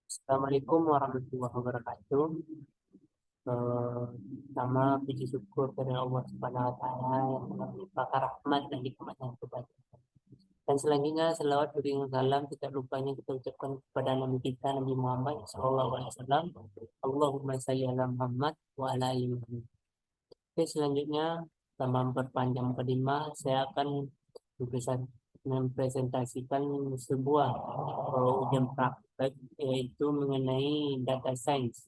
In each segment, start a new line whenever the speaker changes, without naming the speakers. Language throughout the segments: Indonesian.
Assalamualaikum warahmatullahi wabarakatuh. Sama puji syukur dari Allah Subhanahu wa Ta'ala yang telah melimpahkan rahmat dan nikmatnya kepada kita. Dan selanjutnya selawat beri salam tidak lupanya kita ucapkan kepada Nabi kita Nabi Muhammad Sallallahu Alaihi Wasallam. Allahumma salli ala Muhammad wa ala ali Muhammad. Oke, selanjutnya tanpa memperpanjang mukadimah, saya akan mempresentasikan sebuah ujian praktek yaitu mengenai data science.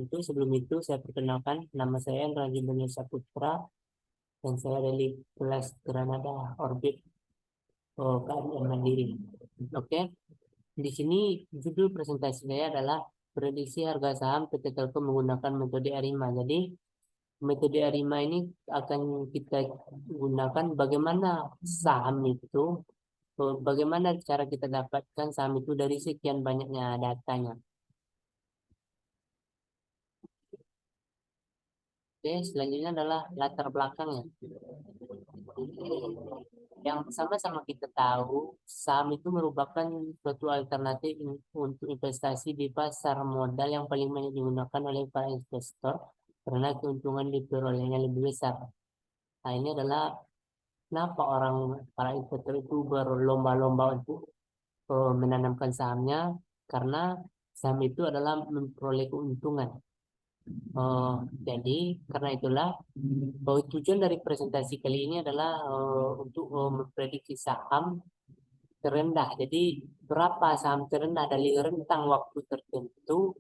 Sebelum itu saya perkenalkan, nama saya Raji Bani Saputra dan saya dari kelas Granada Orbit KMM Mandiri. Oke, di sini judul presentasi saya adalah prediksi harga saham PT Telkom menggunakan metode ARIMA. Jadi metode ARIMA ini akan kita gunakan bagaimana saham itu, bagaimana cara kita dapatkan saham itu dari sekian banyaknya datanya. Oke, selanjutnya adalah latar belakangnya. Yang sama-sama kita tahu, saham itu merupakan suatu alternatif untuk investasi di pasar modal yang paling banyak digunakan oleh para investor karena keuntungan diperolehnya lebih besar. Nah, ini adalah kenapa para investor itu berlomba-lomba untuk menanamkan sahamnya, karena saham itu adalah memperoleh keuntungan. Jadi karena itulah tujuan dari presentasi kali ini adalah untuk memprediksi saham terendah. Jadi berapa saham terendah dari rentang waktu tertentu.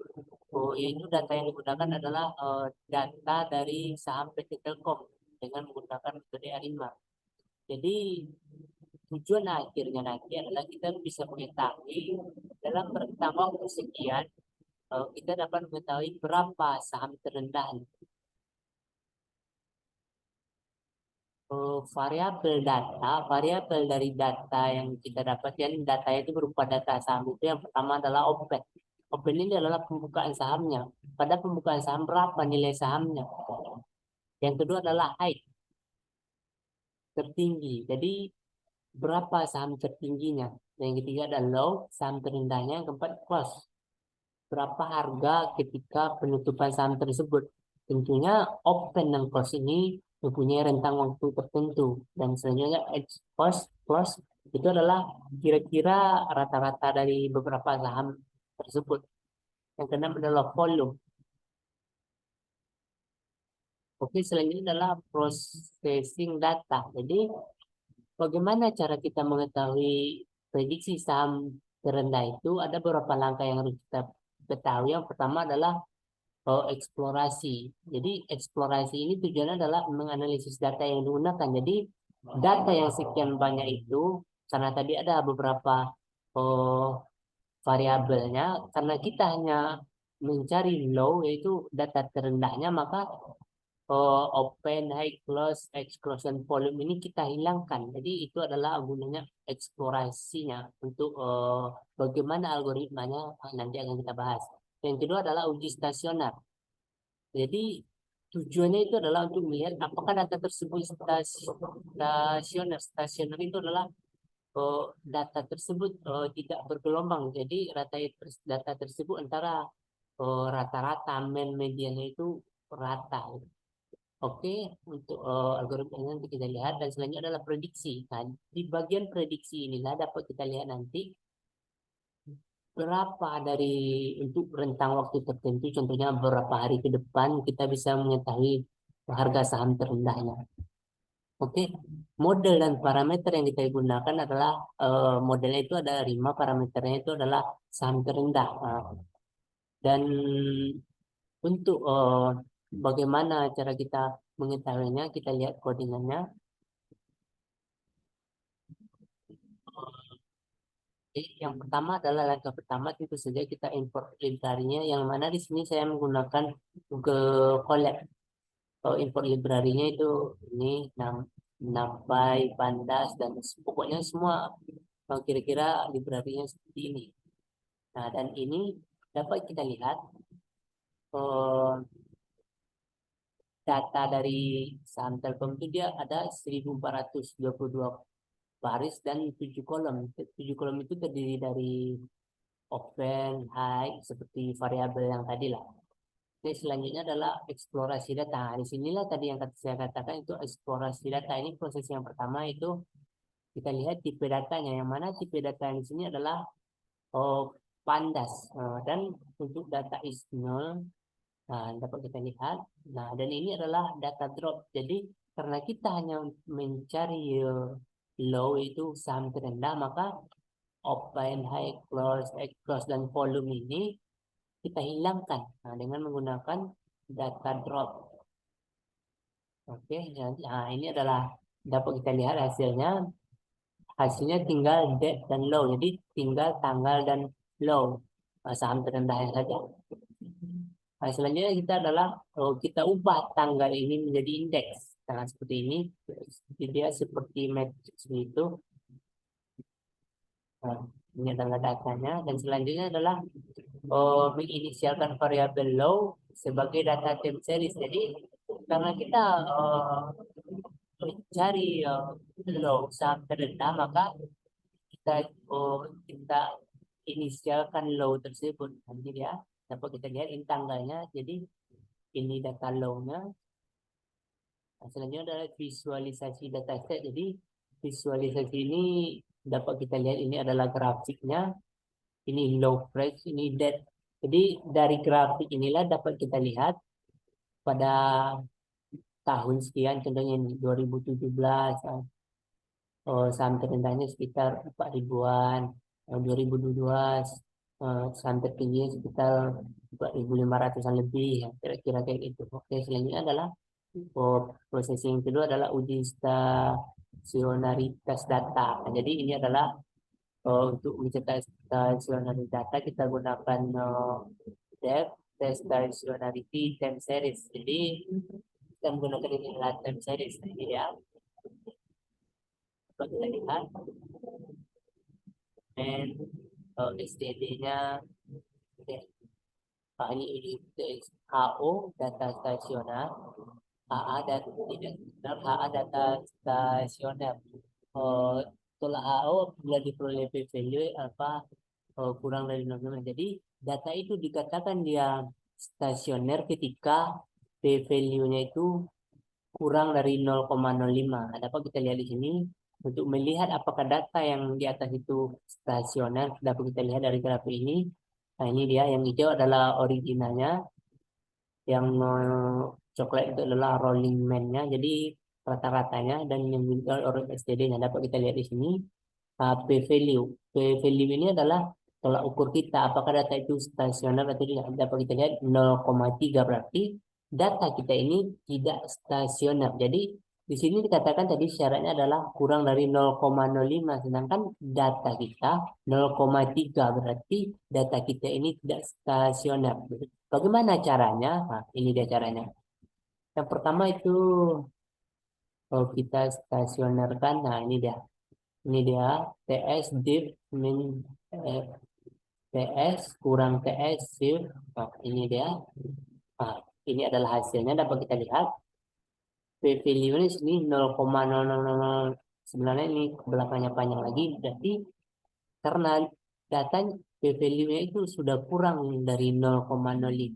Itu data yang digunakan adalah data dari saham PT Telkom dengan menggunakan metode ARIMA. Jadi tujuan akhirnya nanti adalah kita bisa mengetahui dalam rentang waktu sekian kita dapat mengetahui berapa saham terendah. Variabel dari data yang kita dapatkan, data itu berupa data saham itu yang pertama adalah open. Open ini adalah pembukaan sahamnya. Pada pembukaan saham berapa nilai sahamnya? Yang kedua adalah high, tertinggi. Jadi berapa saham tertingginya? Yang ketiga adalah low, saham terendahnya. Yang keempat close, berapa harga ketika penutupan saham tersebut. Tentunya open dan close ini mempunyai rentang waktu tertentu. Dan selanjutnya edge close itu adalah kira-kira rata-rata dari beberapa saham tersebut. Yang keenam adalah volume. Oke, selanjutnya adalah processing data. Jadi bagaimana cara kita mengetahui prediksi saham terendah itu? Ada beberapa langkah yang harus kita ketahui. Yang pertama adalah eksplorasi. Jadi eksplorasi ini tujuannya adalah menganalisis data yang digunakan. Jadi data yang sekian banyak itu, karena tadi ada beberapa oh, variabelnya, karena kita hanya mencari low, yaitu data terendahnya, maka open, high, close, exclusion, volume ini kita hilangkan. Jadi itu adalah gunanya eksplorasinya untuk bagaimana algoritmanya nanti akan kita bahas. Yang kedua adalah uji stasioner. Jadi tujuannya itu adalah untuk melihat apakah data tersebut stasioner. Stasioner itu adalah data tersebut tidak bergelombang. Jadi data tersebut antara rata-rata mediannya itu rata. Oke, untuk algoritma nanti kita lihat dan selanjutnya adalah prediksi. Nah, di bagian prediksi inilah dapat kita lihat nanti berapa dari untuk rentang waktu tertentu, contohnya beberapa hari ke depan kita bisa mengetahui harga saham terendahnya. Oke, model dan parameter yang kita gunakan adalah modelnya itu ada 5, parameternya itu adalah saham terendah. Dan untuk bagaimana cara kita mengetahuinya, kita lihat codingannya. Jadi yang pertama adalah langkah pertama tentu saja kita import library-nya, yang mana di sini saya menggunakan Google Colab. Import library-nya itu ini NumPy, Pandas, dan pokoknya semua kira-kira library-nya seperti ini. Nah, dan ini dapat kita lihat eh, data dari saham Telkom itu dia ada 1422 baris dan 7 kolom. 7 kolom itu terdiri dari open, high, seperti variabel yang tadi lah. Oke, selanjutnya adalah eksplorasi data. Di sinilah tadi yang saya katakan itu eksplorasi data. Ini proses yang pertama itu kita lihat tipe datanya. Yang mana tipe data di sini adalah pandas. Dan untuk data is null, nah, dapat kita lihat. Nah, dan ini adalah data drop. Jadi karena kita hanya mencari low itu saham terendah, maka open, high, close, dan volume ini kita hilangkan dengan menggunakan data drop. Oke, nah ini adalah dapat kita lihat hasilnya. Hasilnya tinggal date dan low. Jadi tinggal tanggal dan low saham terendahnya saja. Nah, selanjutnya kita adalah kita ubah tanggal ini menjadi indeks. Nah, seperti ini. Jadi dia seperti matrix itu. Nah, ini adalah datanya. Dan selanjutnya adalah menginisialkan variabel low sebagai data time series. Jadi karena kita mencari low saham terendah, maka kita inisialkan low tersebut. Jadi ya dapat kita lihat ini tanggalnya. Jadi ini data low-nya. Nah, selanjutnya adalah visualisasi dataset. Jadi visualisasi ini dapat kita lihat ini adalah grafiknya. Ini low price, ini dead. Jadi dari grafik inilah dapat kita lihat pada tahun sekian, contohnya ini 2017, saham terendahnya sekitar 4 ribuan, 2022 saham tertingginya sekitar 4.500-an lebih, ya, kira-kira kayak gitu. Oke, selanjutnya adalah processing kedua adalah uji stasionaritas data. Nah, jadi ini adalah untuk mencetak stasionaritas data kita gunakan depth, stationarity, time series. Jadi kita menggunakan ini adalah time series. Nah, ini ya. Coba kita lihat. Dan STD-nya ini HO data stasioner, HA data tidak HA data stasioner. Setelah HO bila diperoleh P value apa kurang dari 0,5. Jadi data itu dikatakan dia stasioner ketika P value-nya itu kurang dari 0,05. Dapat kita lihat di sini. Untuk melihat apakah data yang di atas itu stasioner, dapat kita lihat dari grafik ini. Nah, ini dia yang hijau adalah originalnya, yang coklat itu adalah rolling man-nya. Jadi rata-ratanya, dan yang orang STD-nya dapat kita lihat di sini. P value. P value ini adalah tolak ukur kita apakah data itu stasioner atau tidak. Dapat kita lihat 0,3 berarti data kita ini tidak stasioner. Jadi di sini dikatakan tadi syaratnya adalah kurang dari 0,05, sedangkan data kita 0,3 berarti data kita ini tidak stasioner. Bagaimana caranya? Nah, ini dia caranya. Yang pertama itu kita stasionerkan. Nah, ini dia TS div min TS kurang TS div. Nah, ini dia. Nah, ini adalah hasilnya dapat kita lihat. P value ini sini 0,0000. Sebenarnya ini belakangnya panjang lagi. Berarti karena data P value-nya itu sudah kurang dari 0,05,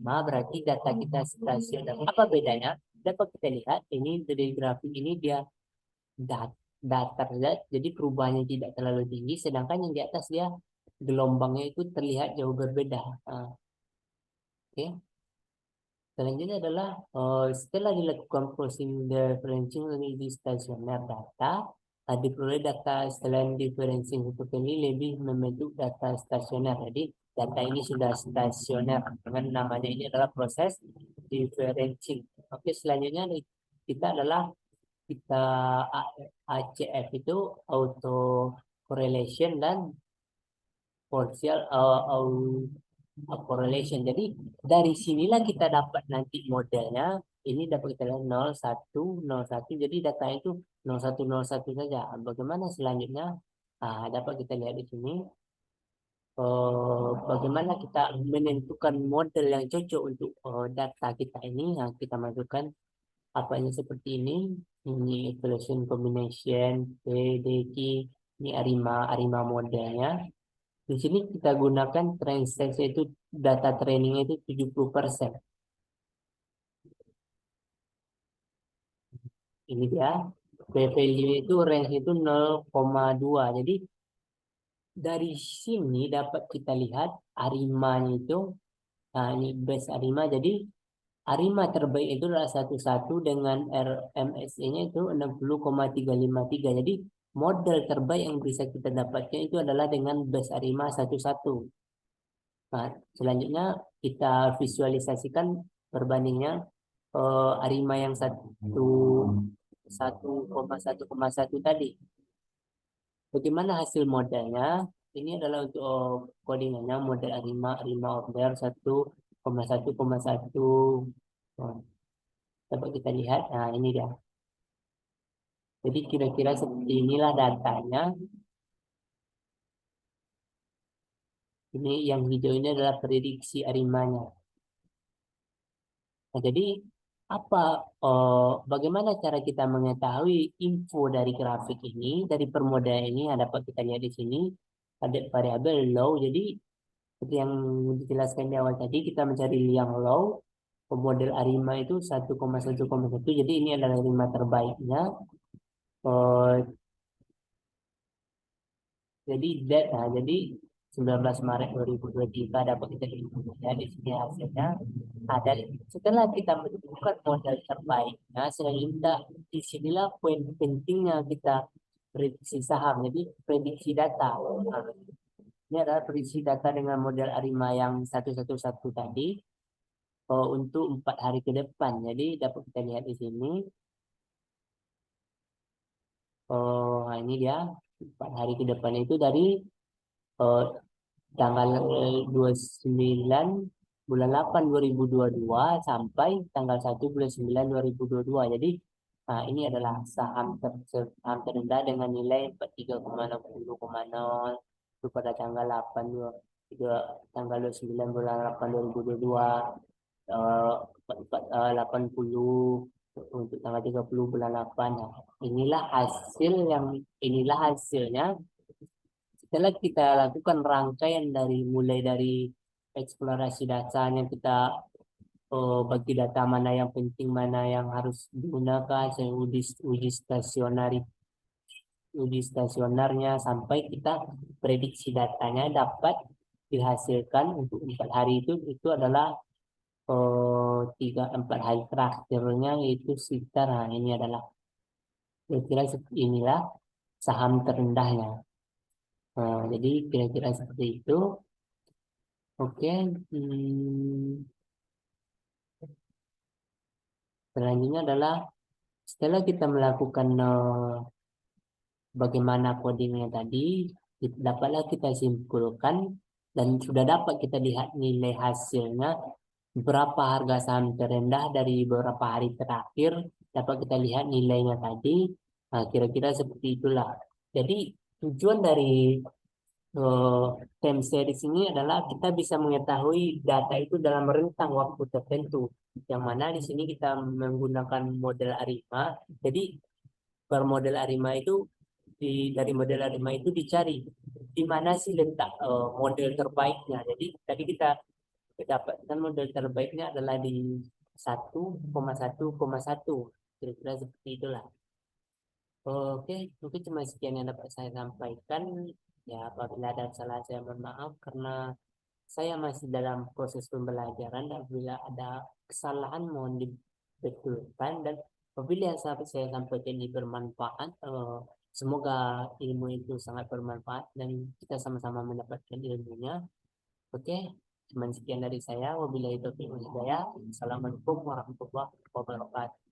berarti data kita stasioner. Apa bedanya? Dapat kita lihat ini dari grafik ini dia datar saja, jadi perubahannya tidak terlalu tinggi, sedangkan yang di atas dia gelombangnya itu terlihat jauh berbeda. Oke. Selanjutnya adalah setelah dilakukan processing differential di stasioner data, diperoleh data selain differential untuk ini lebih membentuk data stasioner. Jadi data ini sudah stasioner dengan namanya ini adalah proses differential. Oke, selanjutnya kita adalah ACF itu auto correlation dan partial correlation. Jadi dari sinilah kita dapat nanti modelnya. Ini dapat kita lihat 0101. Jadi data itu 0101 saja. Bagaimana selanjutnya? Dapat kita lihat di sini. Bagaimana kita menentukan model yang cocok untuk data kita ini. Kita masukkan apanya seperti ini. Ini evaluation combination, PDQ, ini ARIMA modelnya. Di sini kita gunakan transaksi itu data trainingnya itu 70%. Ini dia. P-value itu range itu 0,2. Jadi dari sini dapat kita lihat Arimanya itu, nah ini base Arima. Jadi Arima terbaik itu adalah 11 dengan RMSE-nya itu 60,353. Jadi model terbaik yang bisa kita dapatkan itu adalah dengan base Arima 11. Nah, selanjutnya kita visualisasikan perbandingnya Arima yang 1,1,1 tadi. Bagaimana hasil modelnya? Ini adalah untuk codingannya model Arima, Arima order 1,1,1. Nah, dapat kita lihat. Nah, ini dia. Jadi kira-kira seperti inilah datanya. Ini yang hijau ini adalah prediksi Arimanya. Nah, jadi apa bagaimana cara kita mengetahui info dari grafik ini, dari permodalan ini? Yang dapat kita lihat di sini ada variabel low. Jadi seperti yang dijelaskan di awal tadi, kita mencari yang low. Model Arima itu 1,1,1. Jadi ini adalah Arima terbaiknya. Eh, jadi jadi 19 Maret 2023 dapat kita lihat ya, di sini hasilnya. Nah, dan setelah kita menemukan modal terbaiknya, selanjutnya disinilah poin pentingnya kita prediksi saham. Jadi prediksi data. Nah, ini adalah prediksi data dengan model Arima yang 111 tadi untuk 4 hari ke depan. Jadi dapat kita lihat di sini. Nah ini dia 4 hari ke depan itu dari eh, tanggal 29 bulan 8 2022 sampai tanggal 1 bulan 9 2022. Jadi ini adalah saham terendah dengan nilai 43,60,0 itu pada tanggal 8 tanggal 29 bulan 8 2022, 80 untuk tanggal 30 bulan 8. Nah, inilah hasilnya setelah kita lakukan rangkaian dari mulai dari eksplorasi data yang kita bagi data mana yang penting, mana yang harus digunakan, saya uji stasionernya sampai kita prediksi datanya dapat dihasilkan untuk 4 hari itu adalah 3-4 hari terakhirnya itu sekitar, nah ini adalah kira-kira seperti inilah saham terendahnya. Jadi kira-kira seperti itu. Oke, selanjutnya adalah setelah kita melakukan bagaimana codingnya tadi, dapatlah kita simpulkan dan sudah dapat kita lihat nilai hasilnya berapa harga saham terendah dari beberapa hari terakhir, dapat kita lihat nilainya tadi. Nah, kira-kira seperti itulah. Jadi tujuan dari time series ini adalah kita bisa mengetahui data itu dalam rentang waktu tertentu. Yang mana di sini kita menggunakan model Arima. Jadi per model Arima itu dari model Arima itu dicari di mana sih letak model terbaiknya. Jadi tadi kita dapatkan model terbaiknya adalah di 1,1,1. Kira-kira seperti itulah. Oke, mungkin cuma sekian yang dapat saya sampaikan. Ya, apabila ada salah saya mohon maaf karena saya masih dalam proses pembelajaran dan apabila ada kesalahan mohon dibetulkan dan apabila yang saya sampaikan ini bermanfaat, semoga ilmu itu sangat bermanfaat dan kita sama-sama mendapatkan ilmunya. Oke, cuman sekian dari saya. Wabillahi taufiq wal hidayah. Assalamualaikum warahmatullahi wabarakatuh.